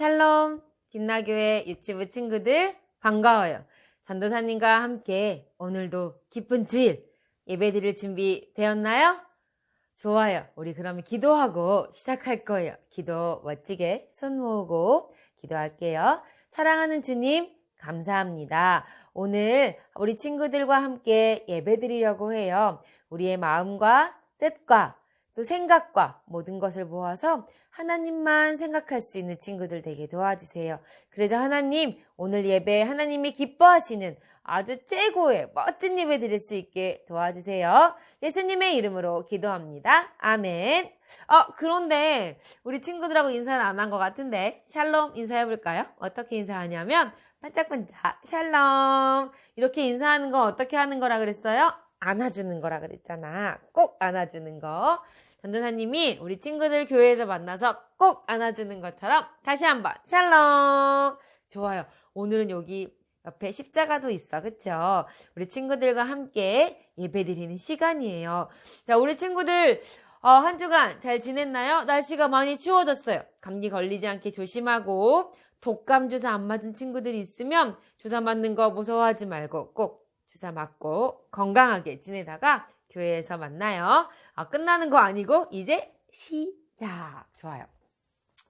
샬롬, 빛나교회 유치부 친구들 반가워요. 전도사님과 함께 오늘도 기쁜 주일 예배드릴 준비 되었나요? 좋아요. 우리 그러면 기도하고 시작할 거예요. 기도 멋지게 손 모으고 기도할게요. 사랑하는 주님 감사합니다. 오늘 우리 친구들과 함께 예배드리려고 해요. 우리의 마음과 뜻과 또 생각과 모든 것을 모아서 하나님만 생각할 수 있는 친구들 되게 도와주세요. 그래서 하나님, 오늘 예배 하나님이 기뻐하시는 아주 최고의 멋진 예배 드릴 수 있게 도와주세요. 예수님의 이름으로 기도합니다. 아멘. 그런데 우리 친구들하고 인사는 안 한 것 같은데 샬롬 인사해볼까요? 어떻게 인사하냐면 반짝반짝 샬롬 이렇게 인사하는 거 어떻게 하는 거라 그랬어요? 안아주는 거라 그랬잖아. 꼭 안아주는 거. 전도사님이 우리 친구들 교회에서 만나서 꼭 안아주는 것처럼 다시 한번 샬롬. 좋아요. 오늘은 여기 옆에 십자가도 있어. 그쵸? 우리 친구들과 함께 예배드리는 시간이에요. 자, 우리 친구들 한 주간 잘 지냈나요? 날씨가 많이 추워졌어요. 감기 걸리지 않게 조심하고 독감 주사 안 맞은 친구들이 있으면 주사 맞는 거 무서워하지 말고 꼭 주사 맞고 건강하게 지내다가 교회에서 만나요. 끝나는 거 아니고 이제 시작. 좋아요.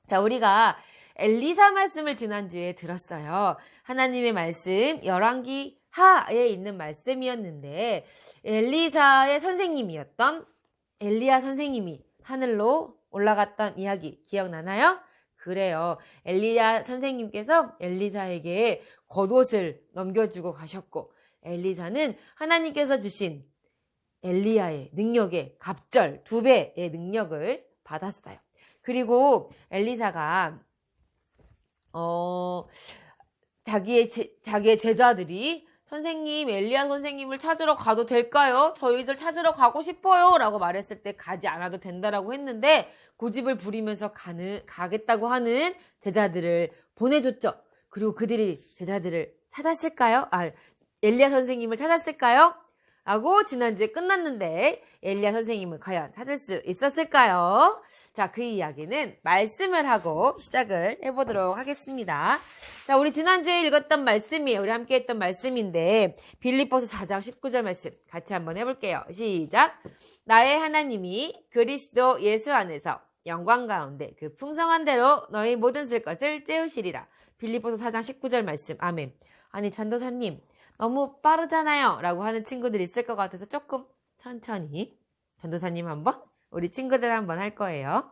자, 우리가 엘리사 말씀을 지난주에 들었어요. 하나님의 말씀 열왕기 하에 있는 말씀이었는데 엘리사의 선생님이었던 엘리야 선생님이 하늘로 올라갔던 이야기 기억나나요? 그래요. 엘리야 선생님께서 엘리사에게 겉옷을 넘겨주고 가셨고 엘리사는 하나님께서 주신 엘리야의 능력의 갑절 2배의 능력을 받았어요. 그리고 엘리사가 자기의 제자들이 선생님, 엘리야 선생님을 찾으러 가도 될까요? 저희들 찾으러 가고 싶어요 라고 말했을 때 가지 않아도 된다라고 했는데 고집을 부리면서 가겠다고 하는 제자들을 보내줬죠. 그리고 그들이 제자들을 찾았을까요? 엘리야 선생님을 찾았을까요? 라고 지난주에 끝났는데 엘리야 선생님을 과연 찾을 수 있었을까요? 자, 그 이야기는 말씀을 하고 시작을 해보도록 하겠습니다. 자, 우리 지난주에 읽었던 말씀이에요. 우리 함께 했던 말씀인데 빌립보서 4장 19절 말씀 같이 한번 해볼게요. 시작! 나의 하나님이 그리스도 예수 안에서 영광 가운데 그 풍성한 대로 너희 모든 쓸 것을 채우시리라. 빌립보서 4장 19절 말씀. 아멘. 아니 전도사님 너무 빠르잖아요 라고 하는 친구들이 있을 것 같아서 조금 천천히 전도사님 한번 우리 친구들 한번 할 거예요.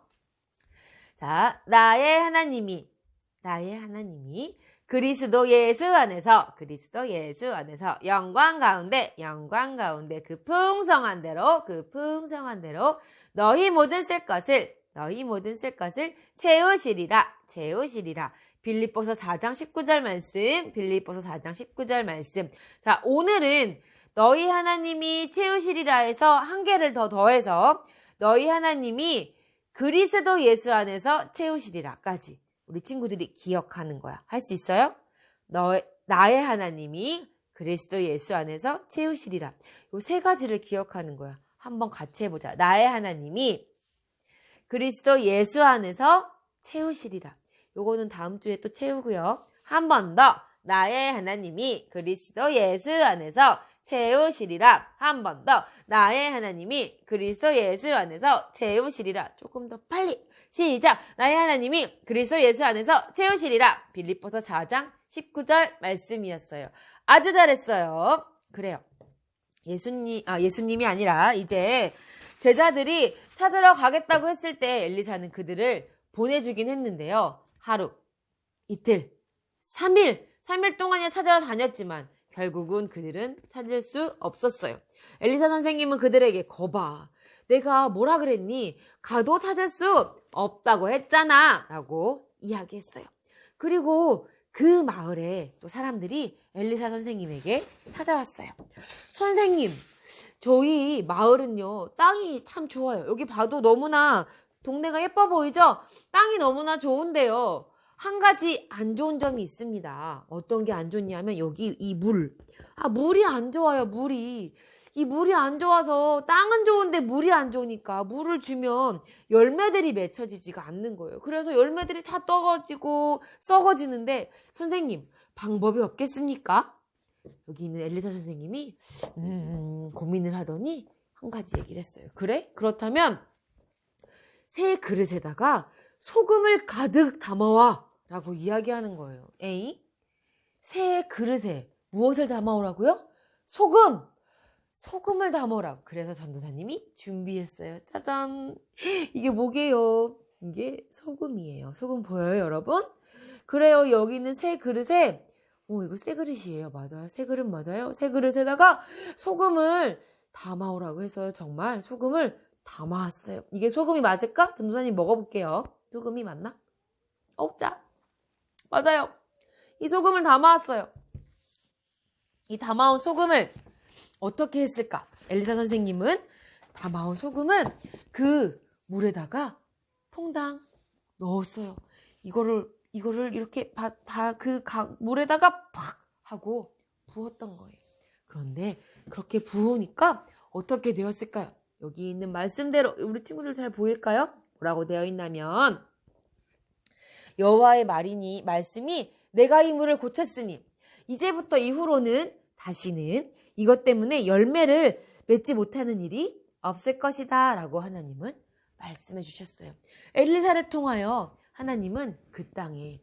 자, 나의 하나님이 그리스도 예수 안에서 영광 가운데 그 풍성한 대로 너희 모든 쓸 것을 채우시리라. 빌립보서 4장 19절 말씀. 자, 오늘은 너희 하나님이 채우시리라 해서 한 개를 더 더해서 너희 하나님이 그리스도 예수 안에서 채우시리라까지 우리 친구들이 기억하는 거야. 할 수 있어요? 나의 하나님이 그리스도 예수 안에서 채우시리라. 요 세 가지를 기억하는 거야. 한번 같이 해보자. 나의 하나님이 그리스도 예수 안에서 채우시리라. 요거는 다음 주에 또 채우고요. 한 번 더. 나의 하나님이 그리스도 예수 안에서 채우시리라. 한 번 더. 나의 하나님이 그리스도 예수 안에서 채우시리라. 조금 더 빨리. 시작. 나의 하나님이 그리스도 예수 안에서 채우시리라. 빌립보서 4장 19절 말씀이었어요. 아주 잘했어요. 그래요. 예수님이 아니라 이제 제자들이 찾으러 가겠다고 했을 때 엘리사는 그들을 보내주긴 했는데요. 하루, 이틀, 3일 동안이나 찾아러 다녔지만 결국은 그들은 찾을 수 없었어요. 엘리사 선생님은 그들에게 거봐. 내가 뭐라 그랬니? 가도 찾을 수 없다고 했잖아. 라고 이야기했어요. 그리고 그 마을에 또 사람들이 엘리사 선생님에게 찾아왔어요. 선생님, 저희 마을은요, 땅이 참 좋아요. 여기 봐도 너무나 동네가 예뻐 보이죠? 땅이 너무나 좋은데요. 한 가지 안 좋은 점이 있습니다. 어떤 게 안 좋냐면 여기 이 물이 안 좋아요. 물이 이 물이 안 좋아서 땅은 좋은데 물이 안 좋으니까 물을 주면 열매들이 맺혀지지가 않는 거예요. 그래서 열매들이 다 떨어지고 썩어지는데 선생님 방법이 없겠습니까? 여기 있는 엘리사 선생님이 고민을 하더니 한 가지 얘기를 했어요. 그래? 그렇다면 새 그릇에다가 소금을 가득 담아와 라고 이야기하는 거예요. 에이? 새 그릇에 무엇을 담아오라고요? 소금을 담아오라고. 그래서 전도사님이 준비했어요. 짜잔! 이게 뭐게요? 이게 소금이에요. 소금 보여요, 여러분? 그래요, 여기 있는 새 그릇에 이거 새 그릇이에요. 맞아요. 새 그릇 맞아요. 새 그릇에다가 소금을 담아오라고 해서 정말 소금을 담아왔어요. 이게 소금이 맞을까? 전도사님 먹어볼게요. 소금이 맞나? 자, 맞아요. 이 소금을 담아왔어요. 이 담아온 소금을 어떻게 했을까? 엘리사 선생님은 담아온 소금을 그 물에다가 퐁당 넣었어요. 이거를 이렇게 물에다가 팍 하고 부었던 거예요. 그런데 그렇게 부으니까 어떻게 되었을까요? 여기 있는 말씀대로 우리 친구들 잘 보일까요? 뭐라고 되어 있냐면 여호와의 말씀이 내가 이 물을 고쳤으니 이제부터 이후로는 다시는 이것 때문에 열매를 맺지 못하는 일이 없을 것이다 라고 하나님은 말씀해 주셨어요. 엘리사를 통하여 하나님은 그 땅을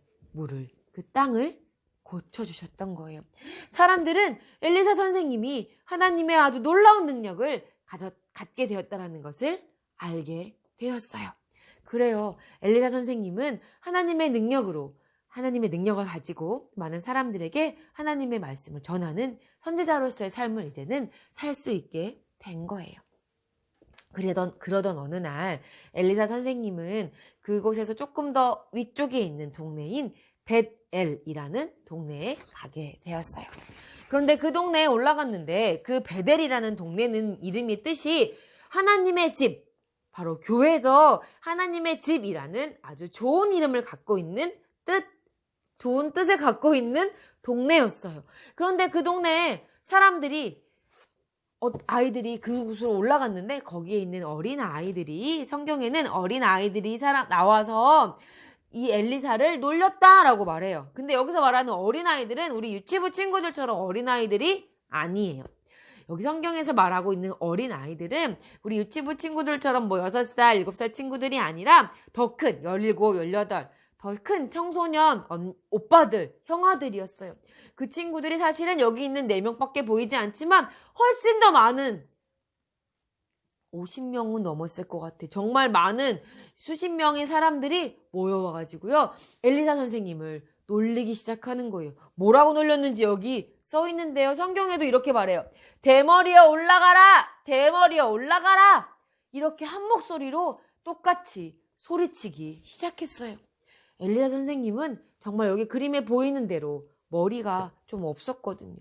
고쳐주셨던 거예요. 사람들은 엘리사 선생님이 하나님의 아주 놀라운 능력을 갖게 되었다는 것을 알게 되었어요. 그래요. 엘리사 선생님은 하나님의 능력을 가지고 많은 사람들에게 하나님의 말씀을 전하는 선지자로서의 삶을 이제는 살 수 있게 된 거예요. 그러던 어느 날 엘리사 선생님은 그곳에서 조금 더 위쪽에 있는 동네인 벳엘이라는 동네에 가게 되었어요. 그런데 그 동네에 올라갔는데 그 벳엘이라는 동네는 이름의 뜻이 하나님의 집, 바로 교회죠. 하나님의 집이라는 아주 좋은 이름을 갖고 있는 좋은 뜻을 갖고 있는 동네였어요. 그런데 그 동네에 아이들이 그곳으로 올라갔는데 거기에 있는 성경에는 어린 아이들이 나와서 이 엘리사를 놀렸다라고 말해요. 근데 여기서 말하는 어린 아이들은 우리 유치부 친구들처럼 어린 아이들이 아니에요. 여기 성경에서 말하고 있는 어린 아이들은 우리 유치부 친구들처럼 6살, 7살 친구들이 아니라 더 큰 17, 18, 더 큰 청소년 오빠들, 형아들이었어요. 그 친구들이 사실은 여기 있는 4명밖에 보이지 않지만 훨씬 더 많은 50명은 넘었을 것 같아. 정말 많은 수십 명의 사람들이 모여와가지고요. 엘리사 선생님을 놀리기 시작하는 거예요. 뭐라고 놀렸는지 여기 써 있는데요. 성경에도 이렇게 말해요. 대머리여 올라가라! 대머리여 올라가라! 이렇게 한 목소리로 똑같이 소리치기 시작했어요. 엘리사 선생님은 정말 여기 그림에 보이는 대로 머리가 좀 없었거든요.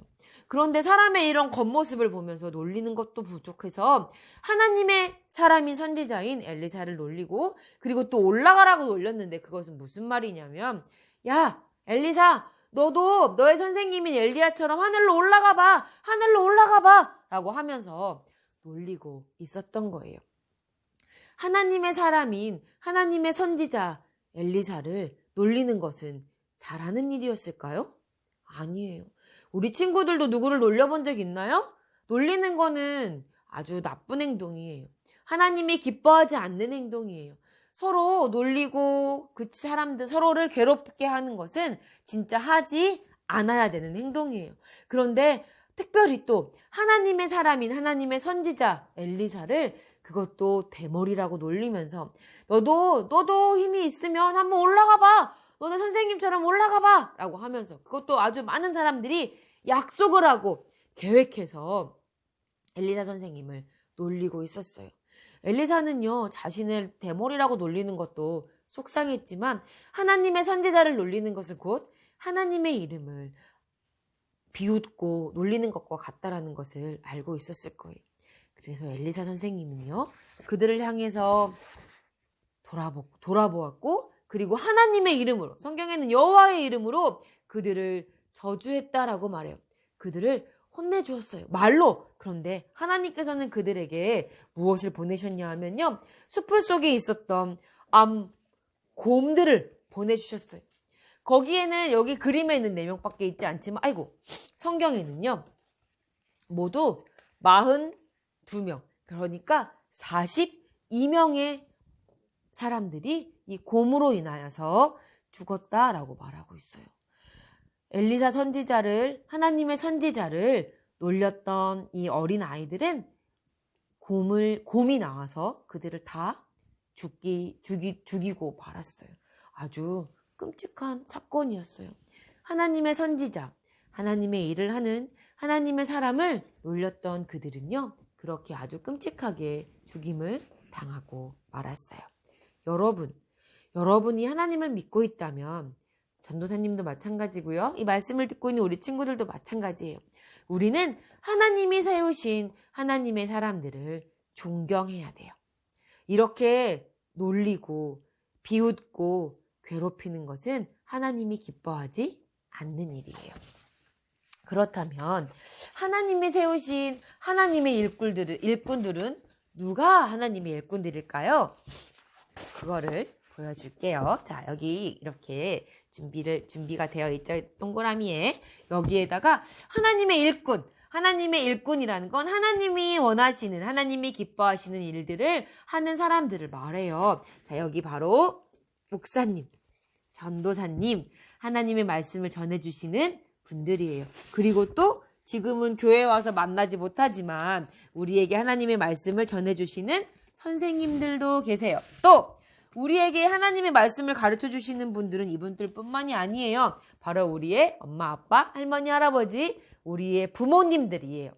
그런데 사람의 이런 겉모습을 보면서 놀리는 것도 부족해서 하나님의 사람인 선지자인 엘리사를 놀리고 그리고 또 올라가라고 놀렸는데 그것은 무슨 말이냐면 야 엘리사 너도 너의 선생님인 엘리야처럼 하늘로 올라가 봐 라고 하면서 놀리고 있었던 거예요. 하나님의 사람인 하나님의 선지자 엘리사를 놀리는 것은 잘하는 일이었을까요? 아니에요. 우리 친구들도 누구를 놀려본 적 있나요? 놀리는 거는 아주 나쁜 행동이에요. 하나님이 기뻐하지 않는 행동이에요. 서로 놀리고 서로를 괴롭게 하는 것은 진짜 하지 않아야 되는 행동이에요. 그런데 특별히 또 하나님의 사람인 하나님의 선지자 엘리사를 그것도 대머리라고 놀리면서 너도 힘이 있으면 한번 올라가 봐. 너네 선생님처럼 올라가 봐. 라고 하면서 그것도 아주 많은 사람들이 약속을 하고 계획해서 엘리사 선생님을 놀리고 있었어요. 엘리사는요, 자신을 대머리라고 놀리는 것도 속상했지만 하나님의 선지자를 놀리는 것은 곧 하나님의 이름을 비웃고 놀리는 것과 같다라는 것을 알고 있었을 거예요. 그래서 엘리사 선생님은요, 그들을 향해서 돌아보았고 그리고 하나님의 이름으로, 성경에는 여호와의 이름으로 그들을 저주했다라고 말해요. 그들을 혼내주었어요. 말로. 그런데 하나님께서는 그들에게 무엇을 보내셨냐 하면요. 숲풀 속에 있었던 곰들을 보내주셨어요. 거기에는 여기 그림에 있는 4명밖에 있지 않지만 성경에는요. 모두 42명. 그러니까 42명의 사람들이 이 곰으로 인하여서 죽었다라고 말하고 있어요. 엘리사 선지자를, 하나님의 선지자를 놀렸던 이 어린 아이들은 곰이 나와서 그들을 다 죽이고 말았어요. 아주 끔찍한 사건이었어요. 하나님의 선지자, 하나님의 일을 하는 하나님의 사람을 놀렸던 그들은요, 그렇게 아주 끔찍하게 죽임을 당하고 말았어요. 여러분이 하나님을 믿고 있다면 전도사님도 마찬가지고요. 이 말씀을 듣고 있는 우리 친구들도 마찬가지예요. 우리는 하나님이 세우신 하나님의 사람들을 존경해야 돼요. 이렇게 놀리고 비웃고 괴롭히는 것은 하나님이 기뻐하지 않는 일이에요. 그렇다면 하나님이 세우신 하나님의 일꾼들은 누가 하나님의 일꾼들일까요? 그거를 보여줄게요. 자, 여기 이렇게 준비가 되어 있죠. 동그라미에. 여기에다가 하나님의 일꾼이라는 건 하나님이 원하시는, 하나님이 기뻐하시는 일들을 하는 사람들을 말해요. 자, 여기 바로 목사님, 전도사님, 하나님의 말씀을 전해주시는 분들이에요. 그리고 또 지금은 교회에 와서 만나지 못하지만 우리에게 하나님의 말씀을 전해주시는 선생님들도 계세요. 또 우리에게 하나님의 말씀을 가르쳐 주시는 분들은 이분들뿐만이 아니에요. 바로 우리의 엄마, 아빠, 할머니, 할아버지, 우리의 부모님들이에요.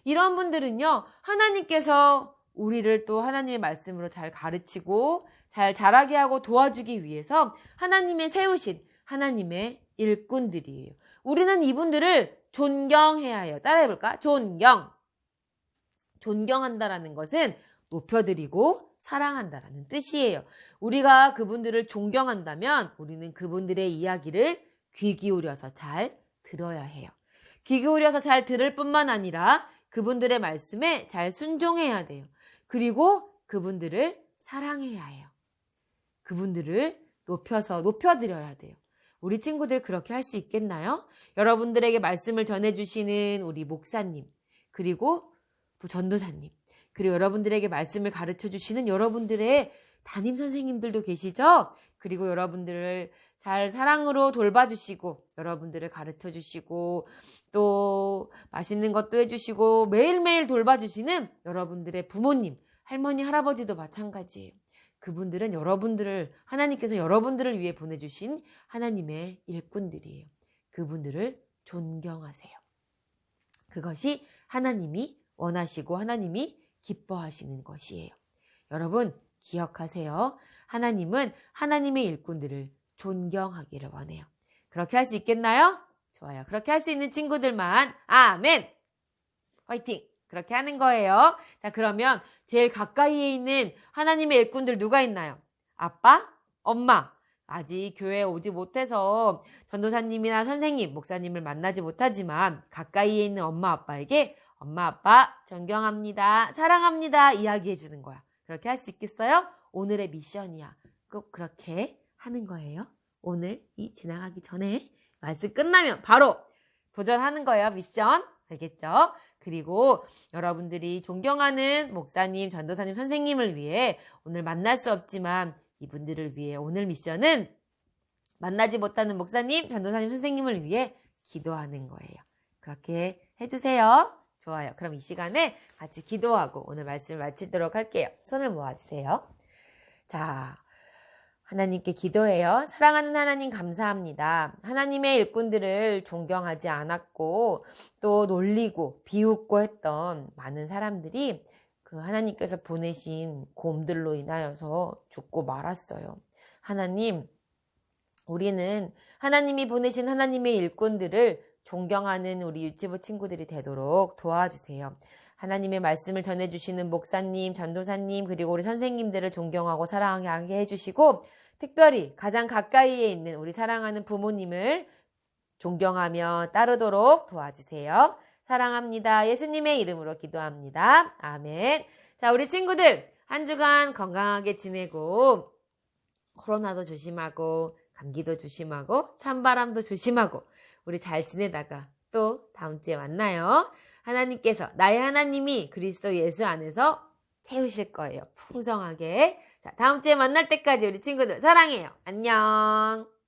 이런 분들은요, 하나님께서 우리를 또 하나님의 말씀으로 잘 가르치고 잘 자라게 하고 도와주기 위해서 하나님의 세우신 하나님의 일꾼들이에요. 우리는 이분들을 존경해야 해요. 따라해볼까? 존경한다라는 것은 높여드리고 사랑한다라는 뜻이에요. 우리가 그분들을 존경한다면 우리는 그분들의 이야기를 귀 기울여서 잘 들어야 해요. 귀 기울여서 잘 들을 뿐만 아니라 그분들의 말씀에 잘 순종해야 돼요. 그리고 그분들을 사랑해야 해요. 그분들을 높여드려야 돼요. 우리 친구들 그렇게 할 수 있겠나요? 여러분들에게 말씀을 전해주시는 우리 목사님, 그리고 또 전도사님, 그리고 여러분들에게 말씀을 가르쳐주시는 여러분들의 담임 선생님들도 계시죠? 그리고 여러분들을 잘 사랑으로 돌봐주시고 여러분들을 가르쳐주시고 또 맛있는 것도 해주시고 매일매일 돌봐주시는 여러분들의 부모님, 할머니, 할아버지도 마찬가지예요. 그분들은 하나님께서 여러분들을 위해 보내주신 하나님의 일꾼들이에요. 그분들을 존경하세요. 그것이 하나님이 원하시고 하나님이 기뻐하시는 것이에요. 여러분 기억하세요. 하나님은 하나님의 일꾼들을 존경하기를 원해요. 그렇게 할 수 있겠나요? 좋아요. 그렇게 할 수 있는 친구들만 아멘! 화이팅! 그렇게 하는 거예요. 자, 그러면 제일 가까이에 있는 하나님의 일꾼들 누가 있나요? 아빠? 엄마? 아직 교회에 오지 못해서 전도사님이나 선생님, 목사님을 만나지 못하지만 가까이에 있는 엄마, 아빠에게 엄마, 아빠 존경합니다, 사랑합니다 이야기해 주는 거야. 그렇게 할 수 있겠어요? 오늘의 미션이야. 꼭 그렇게 하는 거예요. 오늘 이 지나가기 전에 말씀 끝나면 바로 도전하는 거예요. 미션. 알겠죠? 그리고 여러분들이 존경하는 목사님, 전도사님, 선생님을 위해 오늘 만날 수 없지만 이분들을 위해 오늘 미션은 만나지 못하는 목사님, 전도사님, 선생님을 위해 기도하는 거예요. 그렇게 해주세요. 좋아요. 그럼 이 시간에 같이 기도하고 오늘 말씀을 마치도록 할게요. 손을 모아주세요. 자, 하나님께 기도해요. 사랑하는 하나님 감사합니다. 하나님의 일꾼들을 존경하지 않았고 또 놀리고 비웃고 했던 많은 사람들이 그 하나님께서 보내신 곰들로 인하여서 죽고 말았어요. 하나님, 우리는 하나님이 보내신 하나님의 일꾼들을 존경하는 우리 유치부 친구들이 되도록 도와주세요. 하나님의 말씀을 전해주시는 목사님, 전도사님, 그리고 우리 선생님들을 존경하고 사랑하게 해주시고 특별히 가장 가까이에 있는 우리 사랑하는 부모님을 존경하며 따르도록 도와주세요. 사랑합니다. 예수님의 이름으로 기도합니다. 아멘. 자, 우리 친구들 한 주간 건강하게 지내고 코로나도 조심하고 감기도 조심하고 찬바람도 조심하고 우리 잘 지내다가 또 다음 주에 만나요. 하나님께서 나의 하나님이 그리스도 예수 안에서 채우실 거예요. 풍성하게. 자, 다음 주에 만날 때까지 우리 친구들 사랑해요. 안녕.